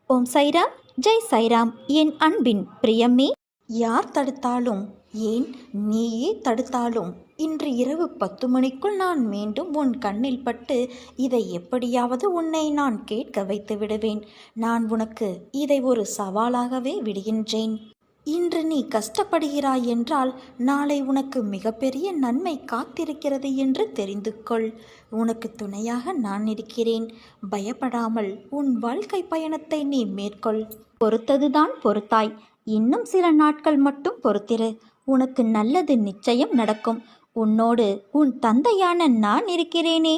ஓம் சைராம், ஜெய் சைராம். என் அன்பின் பிரியமே, யார் தடுத்தாலும், ஏன் நீயே தடுத்தாலும், இன்று இரவு 10 மணிக்குள் நான் மீண்டும் உன் கண்ணில் பட்டு இதை எப்படியாவது உன்னை நான் கேட்க வைத்து விடுவேன். நான் உனக்கு இதை ஒரு சவாலாகவே விடுகின்றேன். இன்று நீ கஷ்டப்படுகிறாய் என்றால் நாளை உனக்கு மிகப்பெரிய நன்மை காத்திருக்கிறது என்று தெரிந்து கொள். உனக்கு துணையாக நான் இருக்கிறேன். பயப்படாமல் உன் வாழ்க்கை பயணத்தை நீ மேற்கொள். பொறுத்ததுதான் பொறுத்தாய். இன்னும் சில நாட்கள் மட்டும் பொறுத்திரு. உனக்கு நல்லது நிச்சயம் நடக்கும். உன்னோடு உன் தந்தையான நான் இருக்கிறேனே.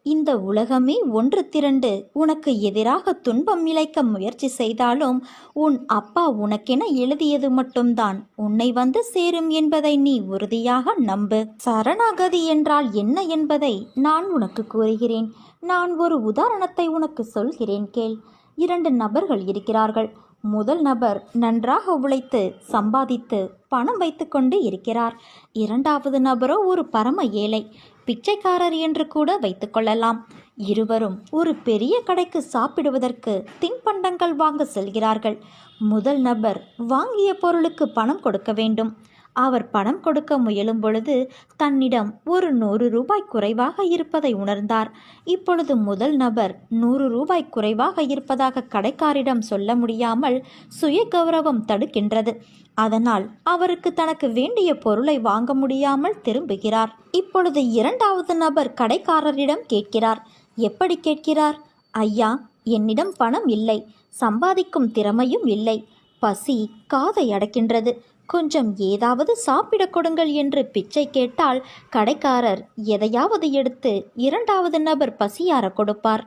இந்த உலகமே ஒன்று திரண்டு உனக்கு எதிராக துன்பம் இழைக்க முயற்சி செய்தாலும் உன் அப்பா உனக்கென எழுதியது மட்டும்தான் உன்னை வந்து சேரும் என்பதை நீ உறுதியாக நம்பு. சரணாகதி என்றால் என்ன என்பதை நான் உனக்கு கூறுகிறேன். நான் ஒரு உதாரணத்தை உனக்கு சொல்கிறேன் கேள். 2 நபர்கள் இருக்கிறார்கள். முதல் நபர் நன்றாக உழைத்து சம்பாதித்து பணம் வைத்து கொண்டு இருக்கிறார். 2வது நபரோ ஒரு பரம ஏழை, பிச்சைக்காரர் என்று கூட வைத்துக்கொள்ளலாம். இருவரும் ஒரு பெரிய கடைக்கு சாப்பிடுவதற்கு தின்பண்டங்கள் வாங்க செல்கிறார்கள். முதல் நபர் வாங்கிய பொருளுக்கு பணம் கொடுக்க வேண்டும். அவர் பணம் கொடுக்க முயலும் பொழுது தன்னிடம் ஒரு 100 ரூபாய் குறைவாக இருப்பதை உணர்ந்தார். இப்பொழுது முதல் நபர் 100 ரூபாய் குறைவாக இருப்பதாக கடைக்காரிடம் சொல்ல முடியாமல் சுய கௌரவம் தடுக்கின்றது. அதனால் அவருக்கு தனக்கு வேண்டிய பொருளை வாங்க முடியாமல் திரும்புகிறார். இப்பொழுது 2வது நபர் கடைக்காரரிடம் கேட்கிறார். எப்படி கேட்கிறார்? ஐயா, என்னிடம் பணம் இல்லை, சம்பாதிக்கும் திறமையும் இல்லை, பசி காதை அடக்கின்றது, கொஞ்சம் ஏதாவது சாப்பிட கொடுங்கள் என்று பிச்சை கேட்டால் கடைக்காரர் எதையாவது எடுத்து 2வது நபர் பசியார கொடுப்பார்.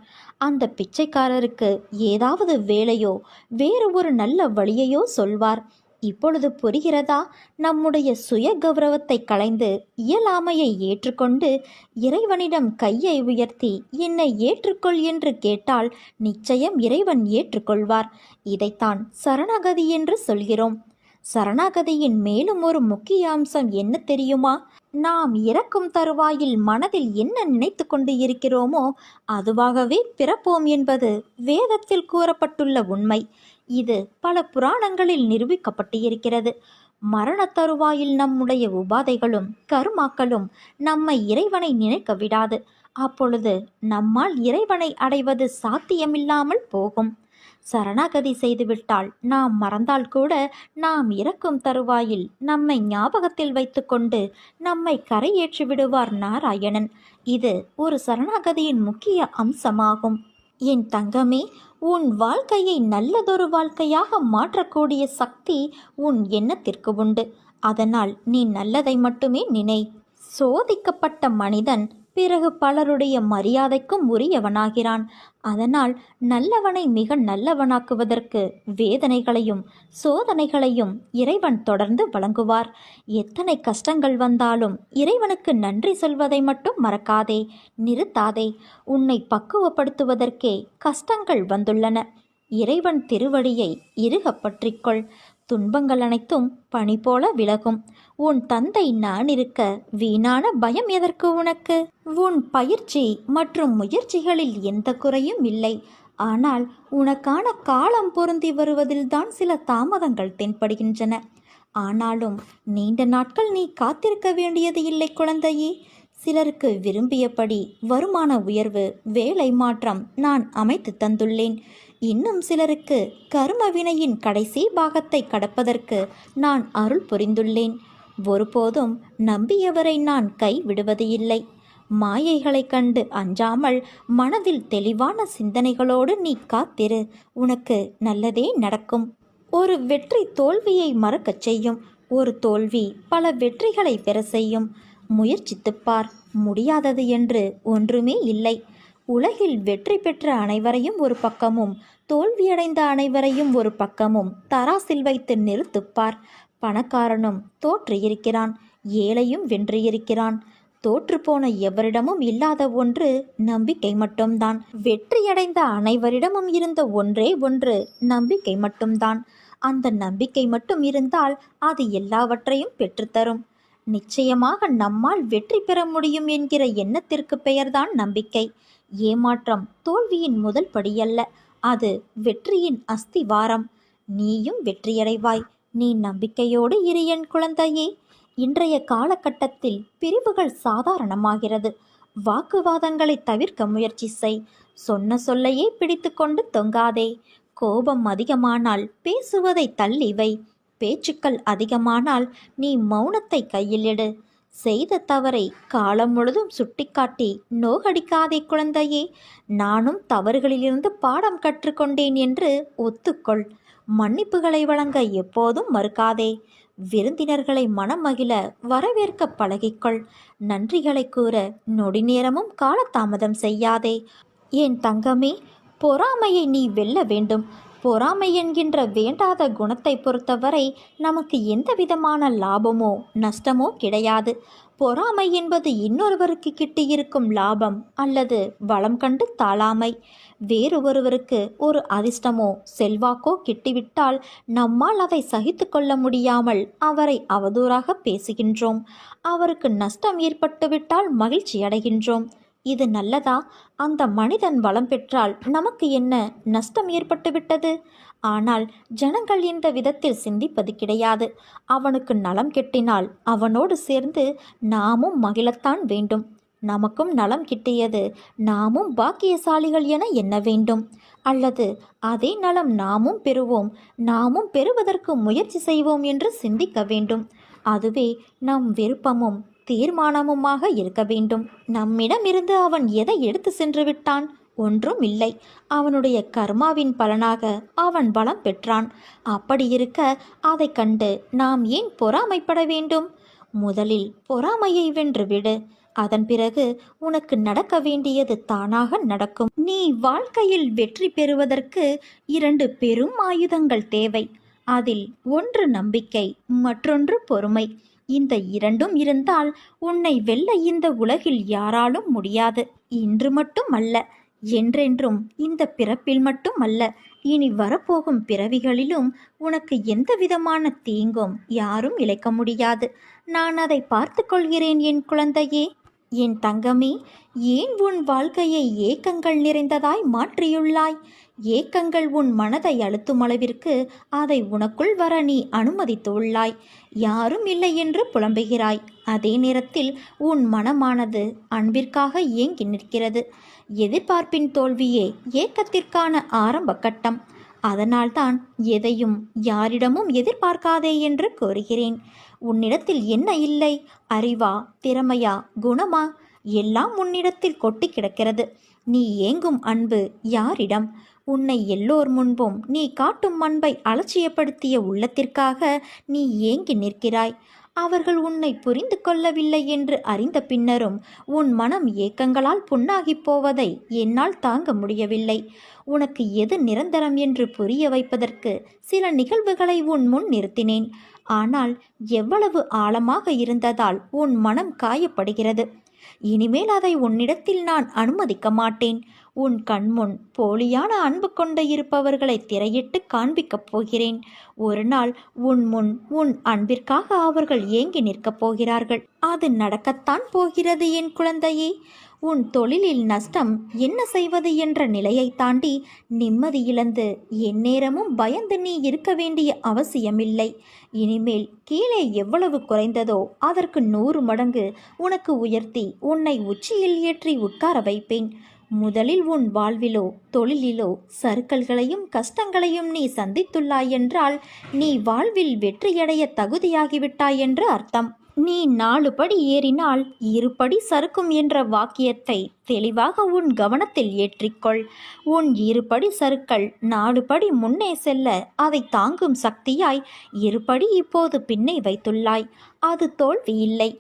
அந்த பிச்சைக்காரருக்கு ஏதாவது வேலையோ வேறு ஒரு நல்ல வழியையோ சொல்வார். இப்பொழுது புரிகிறதா? நம்முடைய சுய கௌரவத்தை களைந்து இயலாமையை ஏற்றுக்கொண்டு இறைவனிடம் கையை உயர்த்தி என்னை ஏற்றுக்கொள் என்று கேட்டால் நிச்சயம் இறைவன் ஏற்றுக்கொள்வார். இதைத்தான் சரணாகதி என்று சொல்கிறோம். சரணாகதியின் மேலும் ஒரு முக்கிய அம்சம் என்ன தெரியுமா? நாம் இறக்கும் தருவாயில் மனதில் என்ன நினைத்து கொண்டு இருக்கிறோமோ அதுவாகவே பிறப்போம் என்பது வேதத்தில் கூறப்பட்டுள்ள உண்மை. இது பல புராணங்களில் நிரூபிக்கப்பட்டு இருக்கிறது. மரண தருவாயில் நம்முடைய உபாதைகளும் கருமாக்களும் நம்மை இறைவனை நினைக்க விடாது. அப்பொழுது நம்மால் இறைவனை அடைவது சாத்தியமில்லாமல் போகும். சரணாகதி செய்துவிட்டால் நாம் மறந்தால் கூட நாம் இறக்கும் தருவாயில் நம்மை ஞாபகத்தில் வைத்துக்கொண்டு நம்மை கரையேற்றி விடுவார் நாராயணன். இது ஒரு சரணாகதியின் முக்கிய அம்சமாகும். என் தங்கமே, உன் வாழ்க்கையை நல்லதொரு வாழ்க்கையாக மாற்றக்கூடிய சக்தி உன் எண்ணத்திற்கு உண்டு. அதனால் நீ நல்லதை மட்டுமே நினை. சோதிக்கப்பட்ட மனிதன் பிறகு பலருடைய மரியாதைக்கும் உரியவனாகிறான். அதனால் நல்லவனை மிக நல்லவனாக்குவதற்கு வேதனைகளையும் சோதனைகளையும் இறைவன் தொடர்ந்து வழங்குவார். எத்தனை கஷ்டங்கள் வந்தாலும் இறைவனுக்கு நன்றி சொல்வதை மட்டும் மறக்காதே, நிறுத்தாதே. உன்னை பக்குவப்படுத்துவதற்கே கஷ்டங்கள் வந்துள்ளன. இறைவன் திருவடியை இறுக பற்றிக்கொள். துன்பங்கள் அனைத்தும் பனி போல விலகும். உன் தந்தை நான் இருக்க வீணான பயம் எதற்கு உனக்கு? உன் பயிற்சி மற்றும் முயற்சிகளில் எந்த குறையும் இல்லை. ஆனால் உனக்கான காலம் பொருந்தி வருவதில்தான் சில தாமதங்கள் தென்படுகின்றன. ஆனாலும் நீண்ட நாட்கள் நீ காத்திருக்க வேண்டியது இல்லை குழந்தையே. சிலருக்கு விரும்பியபடி வருமான உயர்வு, வேலை மாற்றம் நான் அமைத்து தந்துள்ளேன். இன்னும் சிலருக்கு கர்ம வினையின் கடைசி பாகத்தை கடப்பதற்கு நான் அருள் புரிந்துள்ளேன். ஒருபோதும் நம்பியவரை நான் கை விடுவது இல்லை. மாயைகளைக் கண்டு அஞ்சாமல் மனதில் தெளிவான சிந்தனைகளோடு நீ காத்திரு. உனக்கு நல்லதே நடக்கும். ஒரு வெற்றி தோல்வியை மறக்கச் செய்யும். ஒரு தோல்வி பல வெற்றிகளை பெற செய்யும். முயற்சித்துப்பார். முடியாதது என்று ஒன்றுமே இல்லை. உலகில் வெற்றி பெற்ற அனைவரையும் ஒரு பக்கமும் தோல்வியடைந்த அனைவரையும் ஒரு பக்கமும் தராசில் வைத்து நிறுத்துப்பார். பணக்காரனும் தோற்று இருக்கிறான், ஏழையும் வென்று இருக்கிறான். தோற்றுப்போன எவரிடமும் இல்லாத ஒன்று நம்பிக்கை மட்டும்தான். வெற்றியடைந்த அனைவரிடமும் இருந்த ஒன்றே ஒன்று நம்பிக்கை மட்டும்தான். அந்த நம்பிக்கை மட்டும் இருந்தால் அது எல்லாவற்றையும் பெற்றுத்தரும். நிச்சயமாக நம்மால் வெற்றி பெற முடியும் என்கிற எண்ணத்திற்கு பெயர்தான் நம்பிக்கை. ஏமாற்றம் தோல்வியின் முதல் படியல்ல, அது வெற்றியின் அஸ்திவாரம். நீயும் வெற்றியடைவாய். நீ நம்பிக்கையோடு இரு என் குழந்தையே. இன்றைய காலகட்டத்தில் பிரிவுகள் சாதாரணமாகிறது. வாக்குவாதங்களை தவிர்க்க முயற்சி செய். சொன்ன சொல்லையே பிடித்து கொண்டு தொங்காதே. கோபம் அதிகமானால் பேசுவதை தள்ளி வை. பேச்சுக்கள் அதிகமானால் நீ மௌனத்தை கையில் எடு. செய்த தவறை காலம் முழுதும் சுட்டிக்காட்டி நோகடிக்காதே குழந்தையே. நானும் தவறுகளிலிருந்து பாடம் கற்றுக்கொண்டேன் என்று ஒத்துக்கொள். மன்னிப்புகளை வழங்க எப்போதும் மறுக்காதே. விருந்தினர்களை மனமகிழ வரவேற்க பழகிக்கொள். நன்றிகளை கூற நொடி நேரமும் காலதாமதம் செய்யாதே. என் தங்கமே, பொறாமையை நீ வெல்ல வேண்டும். பொறாமை என்கின்ற வேண்டாத குணத்தை பொறுத்தவரை நமக்கு எந்த விதமான லாபமோ நஷ்டமோ கிடையாது. பொறாமை என்பது இன்னொருவருக்கு கிட்டியிருக்கும் லாபம் அல்லது வளம் கண்டு தாழாமை. வேறு ஒருவருக்கு ஒரு அதிர்ஷ்டமோ செல்வாக்கோ கிட்டிவிட்டால் நம்மால் அதை சகித்து கொள்ள முடியாமல் அவரை அவதூறாக பேசுகின்றோம். அவருக்கு நஷ்டம் ஏற்பட்டுவிட்டால் மகிழ்ச்சி அடைகின்றோம். இது நல்லதா? அந்த மனிதன் வளம் பெற்றால் நமக்கு என்ன நஷ்டம் ஏற்பட்டுவிட்டது? ஆனால் ஜனங்கள் இந்த விதத்தில் சிந்திப்பது கிடையாது. அவனுக்கு நலம் கெட்டினால் அவனோடு சேர்ந்து நாமும் மகிழத்தான் வேண்டும். நமக்கும் நலம் கிட்டியது, நாமும் பாக்கியசாலிகள் என எண்ண வேண்டும். அல்லது அதே நலம் நாமும் பெறுவோம், நாமும் பெறுவதற்கு முயற்சி செய்வோம் என்று சிந்திக்க வேண்டும். அதுவே நம் விருப்பமும் தீர்மானமுமாக இருக்க வேண்டும். நம்மிடமிருந்து அவன் எதை எடுத்து சென்று விட்டான்? ஒன்றும் இல்லை. அவனுடைய கர்மாவின் பலனாக அவன் பலம் பெற்றான். அப்படி இருக்க அதை கண்டு நாம் ஏன் பொறாமைப்பட வேண்டும்? முதலில் பொறாமையை வென்றுவிடு. அதன் பிறகு உனக்கு நடக்க வேண்டியது தானாக நடக்கும். நீ வாழ்க்கையில் வெற்றி பெறுவதற்கு 2 பெரும் ஆயுதங்கள் தேவை. அதில் ஒன்று நம்பிக்கை, மற்றொன்று பொறுமை. இந்த 2ம் இருந்தால் உன்னை வெல்ல இந்த உலகில் யாராலும் முடியாது. இன்று மட்டும் அல்ல, என்றென்றும். இந்த பிறப்பில் மட்டும் அல்ல, இனி வரப்போகும் பிறவிகளிலும் உனக்கு எந்த விதமான தீங்கும் யாரும் இழைக்க முடியாது. நான் அதை பார்த்து கொள்கிறேன் என் குழந்தையே. என் தங்கமே, ஏன் உன் வாழ்க்கையை ஏக்கங்கள் நிறைந்ததாய் மாற்றியுள்ளாய்? ஏக்கங்கள் உன் மனதை அழுத்தும் அளவிற்கு அதை உனக்குள் வர நீ அனுமதித்துள்ளாய். யாரும் இல்லை என்று புலம்புகிறாய். அதே நேரத்தில் உன் மனமானது அன்பிற்காக ஏங்கி நிற்கிறது. எதிர்பார்ப்பின் தோல்வியே ஏக்கத்திற்கான ஆரம்ப கட்டம். அதனால்தான் எதையும் யாரிடமும் எதிர்பார்க்காதே என்று கூறுகிறேன். உன்னிடத்தில் என்ன இல்லை? அறிவா, திறமையா, குணமா? எல்லாம் உன்னிடத்தில் கொட்டி கிடக்கிறது. நீ ஏங்கும் அன்பு யாரிடம்? உன்னை எல்லோர் முன்பும் நீ காட்டும் அன்பை அலட்சியப்படுத்திய உள்ளத்திற்காக நீ ஏங்கி நிற்கிறாய். அவர்கள் உன்னை புரிந்து கொள்ளவில்லை என்று அறிந்த பின்னரும் உன் மனம் ஏக்கங்களால் புண்ணாகிப் போவதை என்னால் தாங்க முடியவில்லை. உனக்கு எது நிரந்தரம் என்று புரிய வைப்பதற்கு சில நிகழ்வுகளை உன் முன் நிறுத்தினேன். ஆனால் எவ்வளவு ஆழமாக இருந்ததால் உன் மனம் காயப்படுகிறது. இனிமேல் அதை உன்னிடத்தில் நான் அனுமதிக்க மாட்டேன். உன் கண்முன் போலியான அன்பு கொண்டு இருப்பவர்களை திரையிட்டு காண்பிக்கப் போகிறேன். ஒரு நாள் உன் முன் உன் அன்பிற்காக அவர்கள் ஏங்கி நிற்கப் போகிறார்கள். அது நடக்கத்தான் போகிறது என் குழந்தையே. உன் தொழிலில் நஷ்டம் என்ன செய்வது என்ற நிலையை தாண்டி நிம்மதி இழந்து எந்நேரமும் பயந்து நீ இருக்க வேண்டிய அவசியமில்லை. இனிமேல் கீழே எவ்வளவு குறைந்ததோ அதற்கு 100 மடங்கு உனக்கு உயர்த்தி உன்னை உச்சியில் ஏற்றி உட்கார வைப்பேன். முதலில் உன் வாழ்விலோ தொழிலிலோ சறுக்கல்களையும் கஷ்டங்களையும் நீ சந்தித்துள்ளாய் என்றால் நீ வாழ்வில் வெற்றியடைய தகுதியாகிவிட்டாய் என்று அர்த்தம். நீ 4 படி ஏறினால் 2 படி சறுக்கும் என்ற வாக்கியத்தை தெளிவாக உன் கவனத்தில் ஏற்றிக்கொள். உன் 2 படி சறுக்கல் 4 படி முன்னே செல்ல அதை தாங்கும் சக்தியாய் 2 படி இப்போது பின்னே வைத்துள்ளாய். அது தோல்வி இல்லை.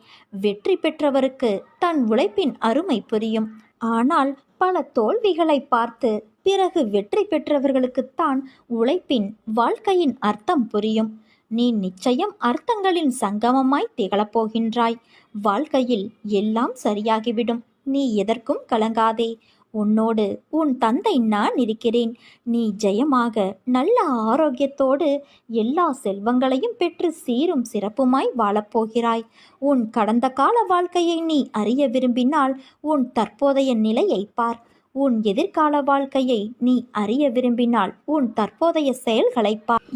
வெற்றி பெற்றவருக்கு தன் உழைப்பின் அருமை புரியும். ஆனால் பல தோல்விகளை பார்த்து பிறகு வெற்றி பெற்றவர்களுக்குத்தான் உழைப்பின், வாழ்க்கையின் அர்த்தம் புரியும். நீ நிச்சயம் அர்த்தங்களின் சங்கமமாய் திகழப்போகின்றாய். வாழ்க்கையில் எல்லாம் சரியாகிவிடும். நீ எதற்கும் கலங்காதே. உன்னோடு உன் தந்தை நான் இருக்கிறேன். நீ ஜெயமாக நல்ல ஆரோக்கியத்தோடு எல்லா செல்வங்களையும் பெற்று சீரும் சிறப்புமாய் வாழப்போகிறாய். உன் கடந்த கால வாழ்க்கையை நீ அறிய விரும்பினால் உன் தற்போதைய நிலையை பார். உன் எதிர்கால வாழ்க்கையை நீ அறிய விரும்பினால் உன் தற்போதைய செயல்களை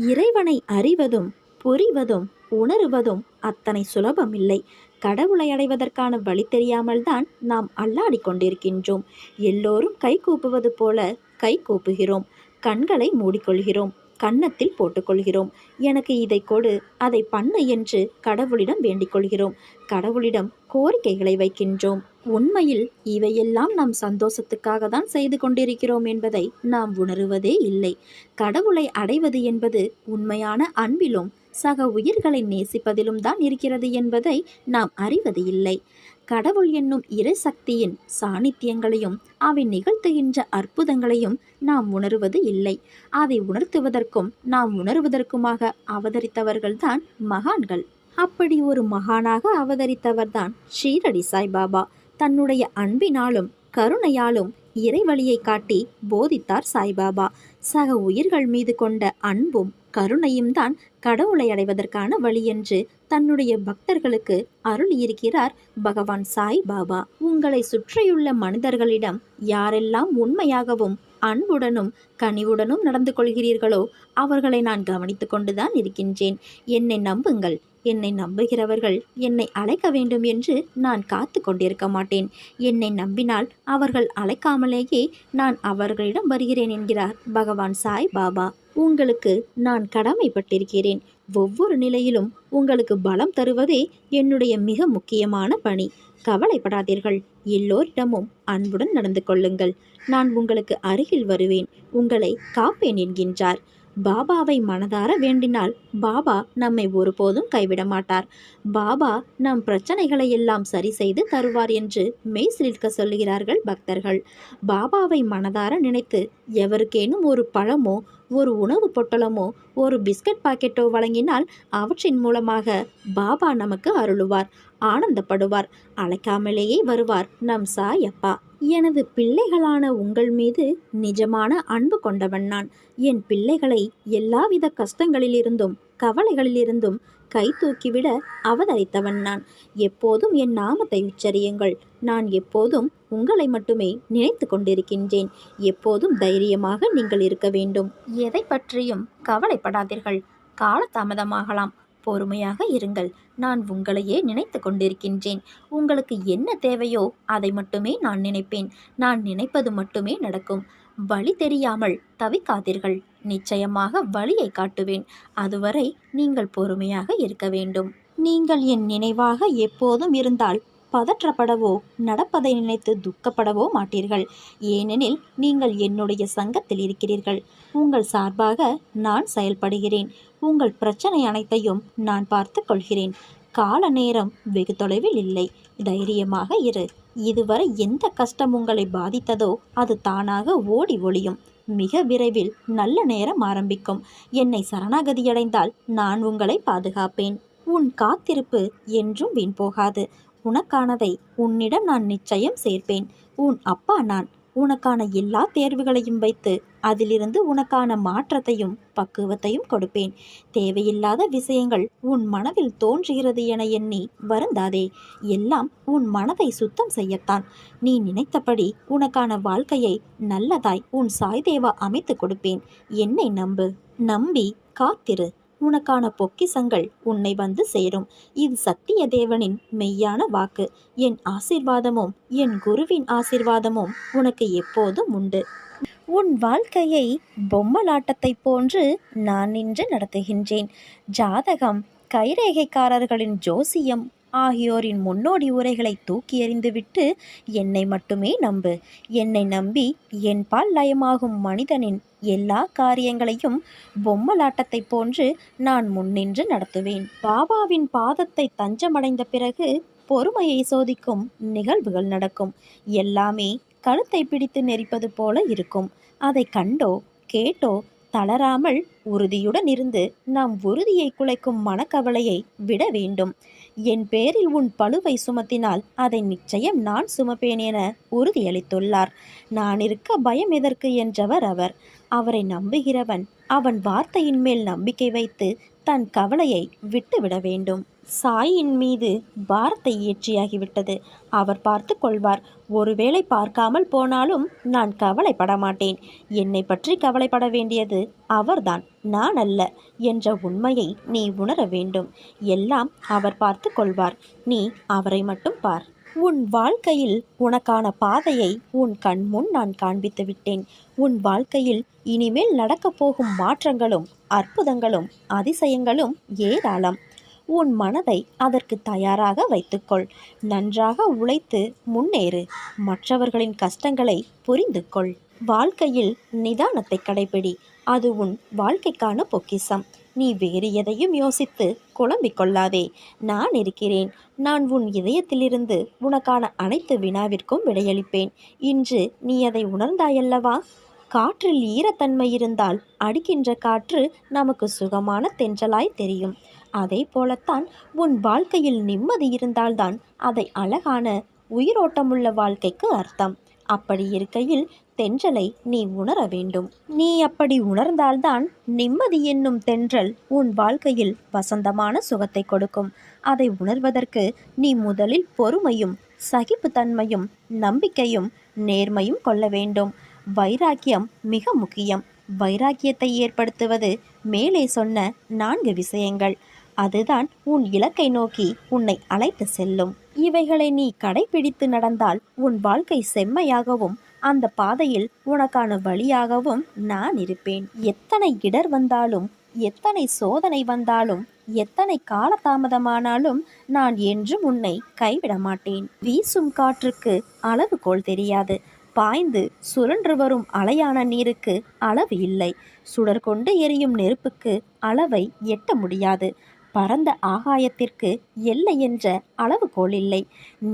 இறைவனை அறிவதும் புரிவதும் உணருவதும் அத்தனை சுலபமில்லை. கடவுளை அடைவதற்கான வழி தெரியாமல் தான் நாம் அல்லாடி கொண்டிருக்கின்றோம். எல்லோரும் கை கூப்புவது போல கை கூப்புகிறோம், கண்களை மூடிக்கொள்கிறோம், கன்னத்தில் போட்டுக்கொள்கிறோம். எனக்கு இதை கொடு, அதை பண்ணு என்று கடவுளிடம் வேண்டிக் கொள்கிறோம். கடவுளிடம் கோரிக்கைகளை வைக்கின்றோம். உண்மையில் இவையெல்லாம் நாம் சந்தோஷத்துக்காக தான் செய்து கொண்டிருக்கிறோம் என்பதை நாம் உணருவதே இல்லை. கடவுளை அடைவது என்பது உண்மையான அன்பிலும் சக உயிர்களை நேசிப்பதிலும் தான் இருக்கிறது என்பதை நாம் அறிவது இல்லை. கடவுள் என்னும் இறை சக்தியின் சாநித்தியங்களையும் அவை நிகழ்த்துகின்ற அற்புதங்களையும் நாம் உணருவது இல்லை. அதை உணர்த்துவதற்கும் நாம் உணர்வதற்குமாக அவதரித்தவர்கள்தான் மகான்கள். அப்படி ஒரு மகானாக அவதரித்தவர்தான் ஷீரடி சாய்பாபா. தன்னுடைய அன்பினாலும் கருணையாலும் இறைவழியை காட்டி போதித்தார் சாய்பாபா. சக உயிர்கள் மீது கொண்ட அன்பும் கருணையும் தான் கடவுளை அடைவதற்கான வழி என்று தன்னுடைய பக்தர்களுக்கு அருளியிருக்கிறார் பகவான் சாய் பாபா. உங்களை சுற்றியுள்ள மனிதர்களிடம் யாரெல்லாம் உண்மையாகவும் அன்புடனும் கனிவுடனும் நடந்து கொள்கிறீர்களோ அவர்களை நான் கவனித்து கொண்டுதான் இருக்கின்றேன். என்னை நம்புங்கள். என்னை நம்புகிறவர்கள் என்னை அழைக்க வேண்டும் என்று நான் காத்து கொண்டிருக்க மாட்டேன். என்னை நம்பினால் அவர்கள் அழைக்காமலேயே நான் அவர்களிடம் வருகிறேன் என்கிறார் பகவான் சாய் பாபா. உங்களுக்கு நான் கடமைப்பட்டிருக்கிறேன். ஒவ்வொரு நிலையிலும் உங்களுக்கு பலம் தருவதே என்னுடைய மிக முக்கியமான பணி. கவலைப்படாதீர்கள். எல்லோரிடமும் அன்புடன் நடந்து கொள்ளுங்கள். நான் உங்களுக்கு அருகில் வருவேன், உங்களை காப்பேன் என்கின்றார். பாபாவை மனதார வேண்டினால் பாபா நம்மை ஒருபோதும் கைவிட மாட்டார். பாபா நம் பிரச்சனைகளை எல்லாம் சரி செய்து தருவார் என்று மெய்சிலிர்க்க சொல்லுகிறார்கள் பக்தர்கள். பாபாவை மனதார நினைத்து எவருக்கேனும் ஒரு பழமோ ஒரு உணவு பொட்டலமோ ஒரு பிஸ்கட் பாக்கெட்டோ வழங்கினால் அவற்றின் மூலமாக பாபா நமக்கு அருளுவார், ஆனந்தப்படுவார். அழைக்காமலேயே வருவார் நம் சாயப்பா. எனது பிள்ளைகளான உங்கள் மீது நிஜமான அன்பு கொண்டவன் நான். என் பிள்ளைகளை எல்லாவித கஷ்டங்களிலிருந்தும் கவலைகளிலிருந்தும் கை தூக்கிவிட அவதரித்தவன் நான். எப்போதும் என் நாமத்தை உச்சரியுங்கள். நான் எப்போதும் உங்களை மட்டுமே நினைத்து கொண்டிருக்கின்றேன். எப்போதும் தைரியமாக நீங்கள் இருக்க வேண்டும். எதை பற்றியும் கவலைப்படாதீர்கள். காலதாமதமாகலாம், பொறுமையாக இருங்கள். நான் உங்களையே நினைத்து கொண்டிருக்கின்றேன். உங்களுக்கு என்ன தேவையோ அதை மட்டுமே நான் நினைப்பேன். நான் நினைப்பது மட்டுமே நடக்கும். வழி தெரியாமல் தவிக்காதீர்கள். நிச்சயமாக வழியை காட்டுவேன். அதுவரை நீங்கள் பொறுமையாக இருக்க வேண்டும். நீங்கள் என் நினைவாக எப்போதும் இருந்தால் பதற்றப்படவோ நடப்பதை நினைத்து துக்கப்படவோ மாட்டீர்கள். ஏனெனில் நீங்கள் என்னுடைய சங்கத்தில் இருக்கிறீர்கள். உங்கள் சார்பாக நான் செயல்படுகிறேன். உங்கள் பிரச்சனை அனைத்தையும் நான் பார்த்து கொள்கிறேன். கால நேரம் வெகு தொலைவில் இல்லை. தைரியமாக இரு. இதுவரை எந்த கஷ்டம் உங்களை பாதித்ததோ அது தானாக ஓடி ஒளியும். மிக விரைவில் நல்ல நேரம் ஆரம்பிக்கும். என்னை சரணாகதியடைந்தால் நான் உங்களை பாதுகாப்பேன். உன் காத்திருப்பு என்றும் வீண் போகாது. உனக்கானதை உன்னிடம் நான் நிச்சயம் சேர்ப்பேன். உன் அப்பா நான். உனக்கான எல்லா தேர்வுகளையும் வைத்து அதிலிருந்து உனக்கான மாற்றத்தையும் பக்குவத்தையும் கொடுப்பேன். தேவையில்லாத விஷயங்கள் உன் மனதில் தோன்றுகிறது என எண்ணி வருந்தாதே. எல்லாம் உன் மனதை சுத்தம் செய்யத்தான். நீ நினைத்தபடி உனக்கான வாழ்க்கையை நல்லதாய் உன் சாய்தேவா அமைத்து கொடுப்பேன். என்னை நம்பு. நம்பி காத்திரு. உனக்கான பொக்கிசங்கள் உன்னை வந்து சேரும். இது சத்திய தேவனின் மெய்யான வாக்கு. என் ஆசீர்வாதமும் என் குருவின் ஆசீர்வாதமும் உனக்கு எப்போதும் உண்டு. உன் வாழ்க்கையை பொம்மலாட்டத்தை போன்று நான் நின்று நடத்துகின்றேன். ஜாதகம், கைரேகைக்காரர்களின் ஜோசியம் ஆகியோரின் முன்னோடி உரைகளை தூக்கி எறிந்துவிட்டு என்னை மட்டுமே நம்பு. என்னை நம்பி என்பால் லயமாகும் மனிதனின் எல்லா காரியங்களையும் பொம்மலாட்டத்தை போன்று நான் முன்னின்று நடத்துவேன். பாபாவின் பாதத்தை தஞ்சமடைந்த பிறகு பொறுமையை சோதிக்கும் நிகழ்வுகள் நடக்கும். எல்லாமே கழுத்தை பிடித்து நெரிப்பது போல இருக்கும். அதை கண்டோ கேட்டோ தளராமல் உறுதியுடன் இருந்து நாம் உறுதியை குலைக்கும் மனக்கவலையை விட வேண்டும். என் பேரில் உன் பளுவை சுமத்தினால் அதை நிச்சயம் நான் சுமப்பேன் என உறுதியளித்துள்ளார். நான் இருக்க பயம் எதற்கு என்றவர் அவர். அவரை நம்புகிறவன் அவன் வார்த்தையின் மேல் நம்பிக்கை வைத்து தன் கவலையை விட்டுவிட வேண்டும். சாயின் மீது பாரத்தை ஏற்றியாகிவிட்டது. அவர் பார்த்து கொள்வார். ஒருவேளை பார்க்காமல் போனாலும் நான் கவலைப்பட மாட்டேன். என்னை பற்றி கவலைப்பட வேண்டியது அவர்தான், நான் அல்ல என்ற உண்மையை நீ உணர வேண்டும். எல்லாம் அவர் பார்த்து கொள்வார். நீ அவரை மட்டும் பார். உன் வாழ்க்கையில் உனக்கான பாதையை உன் கண் முன் நான் காண்பித்து விட்டேன். உன் வாழ்க்கையில் இனிமேல் நடக்கப் போகும் மாற்றங்களும் அற்புதங்களும் அதிசயங்களும் ஏராளம். உன் மனதை அதற்கு தயாராக வைத்துக்கொள். நன்றாக உழைத்து முன்னேறு. மற்றவர்களின் கஷ்டங்களை புரிந்து கொள். வாழ்க்கையில் நிதானத்தை கடைபிடி. அது உன் வாழ்க்கைக்கான பொக்கிஷம். நீ வேறு எதையும் யோசித்து குழம்பிக் கொள்ளாதே. நான் இருக்கிறேன். நான் உன் இதயத்திலிருந்து உனக்கான அனைத்து வினாவிற்கும் விடையளிப்பேன். இன்று நீ அதை உணர்ந்தாயல்லவா? காற்றில் ஈரத்தன்மை இருந்தால் அடிக்கின்ற காற்று நமக்கு சுகமான தென்றலாய் தெரியும். அதே போலத்தான் உன் வாழ்க்கையில் நிம்மதி இருந்தால்தான் அதை அழகான உயிரோட்டமுள்ள வாழ்க்கைக்கு அர்த்தம். அப்படி இருக்கையில் தென்றலை நீ உணர வேண்டும். நீ அப்படி உணர்ந்தால்தான் நிம்மதி என்னும் தென்றல் உன் வாழ்க்கையில் வசந்தமான சுகத்தை கொடுக்கும். அதை உணர்வதற்கு நீ முதலில் பொறுமையும் சகிப்புத்தன்மையும் நம்பிக்கையும் நேர்மையும் கொள்ள வேண்டும். வைராக்கியம் மிக முக்கியம். வைராக்கியத்தை ஏற்படுத்துவது மேலே சொன்ன 4 விஷயங்கள். அதுதான் உன் இலக்கை நோக்கி உன்னை அழைத்து செல்லும். இவைகளை நீ கடைபிடித்து நடந்தால் உன் வாழ்க்கை செம்மையாகவும் அந்த பாதையில் உனக்கான வழியாகவும் நான் இருப்பேன். எத்தனை இடர் வந்தாலும், எத்தனை சோதனை வந்தாலும், எத்தனை காலதாமதமானாலும் நான் என்றும் உன்னை கைவிட மாட்டேன். வீசும் காற்றுக்கு அளவுகோல் தெரியாது. பாய்ந்து சுழன்று வரும் அலையான நீருக்கு அளவு இல்லை. சுடர் கொண்டு எரியும் நெருப்புக்கு அளவை எட்ட முடியாது. பரந்த ஆகாயத்திற்கு எல்லை என்ற அளவுகோல் இல்லை.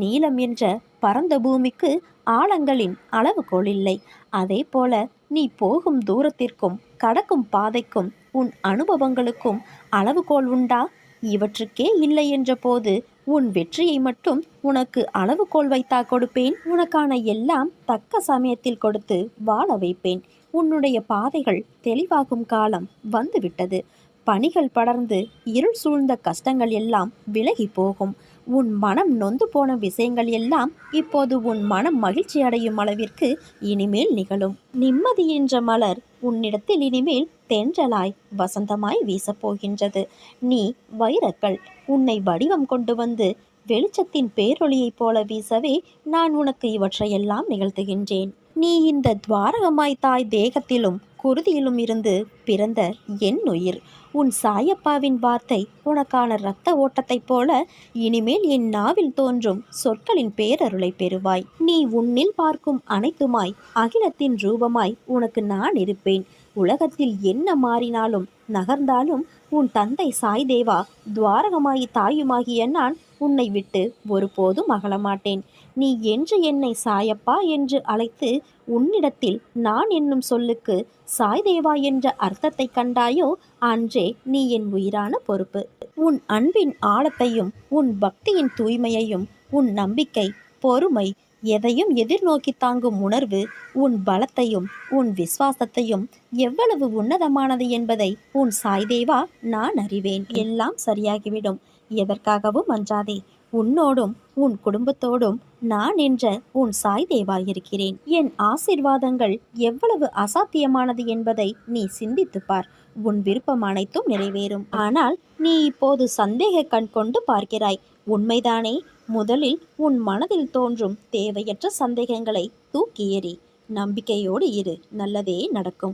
நீளம் என்ற பரந்த பூமிக்கு ஆழங்களின் அளவுகோல் இல்லை. அதே போல நீ போகும் தூரத்திற்கும் கடக்கும் பாதைக்கும் உன் அனுபவங்களுக்கும் அளவுகோல் உண்டா? இவற்றுக்கே இல்லை என்ற போது உன் வெற்றியை மட்டும் உனக்கு அளவுகோல் வைத்தா கொடுப்பேன்? உனக்கான எல்லாம் தக்க சமயத்தில் கொடுத்து வாழ வைப்பேன். உன்னுடைய பாதைகள் தெளிவாகும் காலம் வந்துவிட்டது. பனிகள் படர்ந்து இருள் சூழ்ந்த கஷ்டங்கள் எல்லாம் விலகி போகும். உன் மனம் நொந்து போன விஷயங்கள் எல்லாம் இப்போது உன் மனம் மகிழ்ச்சி அடையும் அளவிற்கு இனிமேல் நிகழும். நிம்மதி என்ற மலர் உன்னிடத்தில் இனிமேல் தென்றலாய் வசந்தமாய் வீசப்போகின்றது. நீ வைரக்கல். உன்னை வடிவம் கொண்டு வந்து வெளிச்சத்தின் பேரொளியைப் போல வீசவே நான் உனக்கு இவற்றையெல்லாம் நிகழ்த்துகின்றேன். நீ இந்த துவாரகமாய் தாய் தேகத்திலும் குருதியிலும் இருந்து பிறந்த என் உயிர். உன் சாயப்பாவின் வார்த்தை உனக்கான இரத்த ஓட்டத்தைப் போல இனிமேல் என் நாவில் தோன்றும் சொற்களின் பேரருளை பெறுவாய். நீ உன்னில் பார்க்கும் அனைத்துமாய் அகிலத்தின் ரூபமாய் உனக்கு நான் இருப்பேன். உலகத்தில் என்ன மாறினாலும் நகர்ந்தாலும் உன் தந்தை சாய்தேவா துவாரகமாயி தாயுமாகிய நான் உன்னை விட்டு ஒருபோதும் அகலமாட்டேன். நீ என்று என்னை சாயப்பா என்று அழைத்து உன்னிடத்தில் நான் என்னும் சொல்லுக்கு சாய்தேவா என்ற அர்த்தத்தை கண்டாயோ அன்றே நீ என் உயிரான பொறுப்பு. உன் அன்பின் ஆழத்தையும் உன் பக்தியின் தூய்மையையும் உன் நம்பிக்கை பொறுமை எதையும் எதிர்நோக்கி தாங்கும் உணர்வு உன் பலத்தையும் உன் விசுவாசத்தையும் எவ்வளவு உன்னதமானது என்பதை உன் சாய்தேவா நான் அறிவேன். எல்லாம் சரியாகிவிடும். எதற்காகவும் அஞ்சாதே. உன்னோடும் உன் குடும்பத்தோடும் நான் என்ற உன் சாய்தேவா இருக்கிறேன். என் ஆசீர்வாதங்கள் எவ்வளவு அசாத்தியமானது என்பதை நீ சிந்தித்து பார். உன் விருப்பம் அனைத்தும் நிறைவேறும். ஆனால் நீ இப்போது சந்தேக கண் கொண்டு பார்க்கிறாய். உண்மைதானே? முதலில் உன் மனதில் தோன்றும் தேவையற்ற சந்தேகங்களை தூக்கி எறி. நம்பிக்கையோடு இரு. நல்லதே நடக்கும்.